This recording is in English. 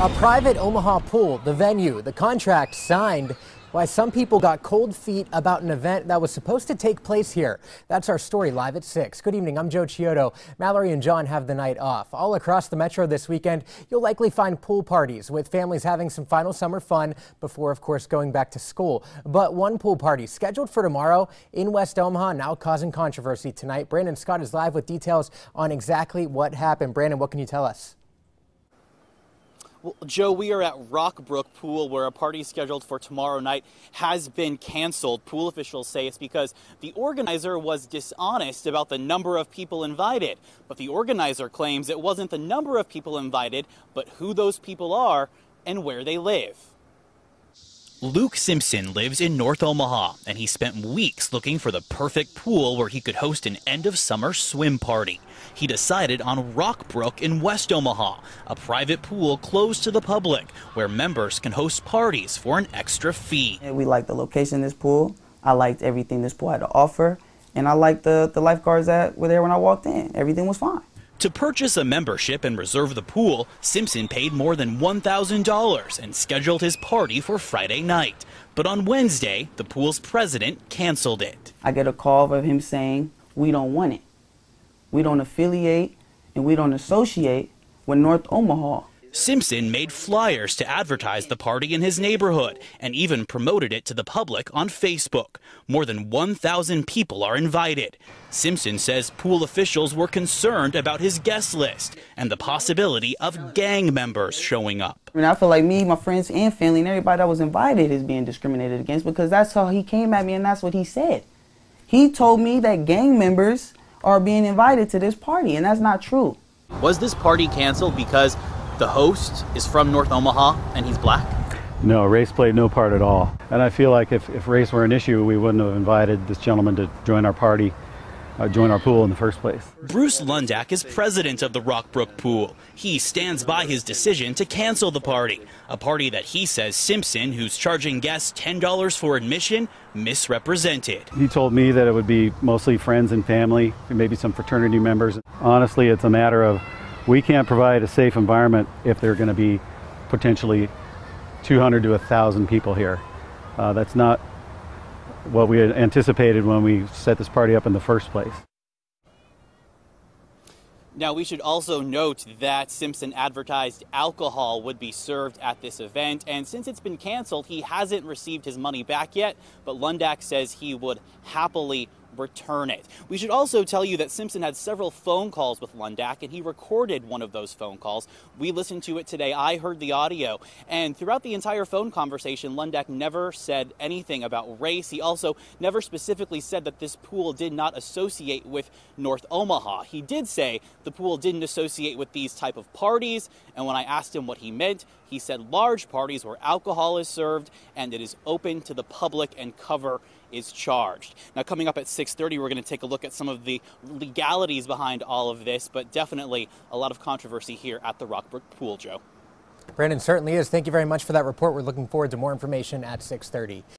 A private Omaha pool, the venue, the contract signed. Why some people got cold feet about an event that was supposed to take place here. That's our story live at 6. Good evening, I'm Joe Chiodo. Mallory and John have the night off. All across the metro this weekend, you'll likely find pool parties with families having some final summer fun before, of course, going back to school. But one pool party scheduled for tomorrow in West Omaha now causing controversy tonight. Brandon Scott is live with details on exactly what happened. Brandon, what can you tell us? Well, Joe, we are at Rockbrook Pool, where a party scheduled for tomorrow night has been canceled. Pool officials say it's because the organizer was dishonest about the number of people invited. But the organizer claims it wasn't the number of people invited, but who those people are and where they live. Luke Simpson lives in North Omaha, and he spent weeks looking for the perfect pool where he could host an end-of-summer swim party. He decided on Rockbrook in West Omaha, a private pool closed to the public where members can host parties for an extra fee. We liked the location of this pool. I liked everything this pool had to offer, and I liked the lifeguards that were there when I walked in. Everything was fine. To purchase a membership and reserve the pool, Simpson paid more than $1,000 and scheduled his party for Friday night. But on Wednesday, the pool's president canceled it. I get a call of him saying, "We don't want it. We don't affiliate and we don't associate with North Omaha." Simpson made flyers to advertise the party in his neighborhood and even promoted it to the public on Facebook. More than 1,000 people are invited. Simpson says pool officials were concerned about his guest list and the possibility of gang members showing up. I mean, I feel like me, my friends and family and everybody that was invited is being discriminated against, because that's how he came at me and that's what he said. He told me that gang members are being invited to this party, and that's not true. Was this party canceled because the host is from North Omaha and he's black? No, race played no part at all. And I feel like if race were an issue, we wouldn't have invited this gentleman to join our party, join our pool in the first place. Bruce Lundak is president of the Rockbrook Pool. He stands by his decision to cancel the party, a party that he says Simpson, who's charging guests $10 for admission, misrepresented. He told me that it would be mostly friends and family, and maybe some fraternity members. Honestly, it's a matter of we can't provide a safe environment if there are going to be potentially 200 to 1,000 people here. That's not what we had anticipated when we set this party up in the first place. Now, we should also note that Simpson advertised alcohol would be served at this event, and since it's been canceled, he hasn't received his money back yet, but Lundak says he would happily return it. We should also tell you that Simpson had several phone calls with Lundak, and he recorded one of those phone calls. We listened to it today. I heard the audio, and throughout the entire phone conversation, Lundak never said anything about race. He also never specifically said that this pool did not associate with North Omaha. He did say the pool didn't associate with these type of parties, and when I asked him what he meant, he said large parties where alcohol is served and it is open to the public and cover is charged. Now, coming up at 6:30, we're going to take a look at some of the legalities behind all of this, but definitely a lot of controversy here at the Rockbrook Pool, Joe. Brandon, certainly is. Thank you very much for that report. We're looking forward to more information at 6:30.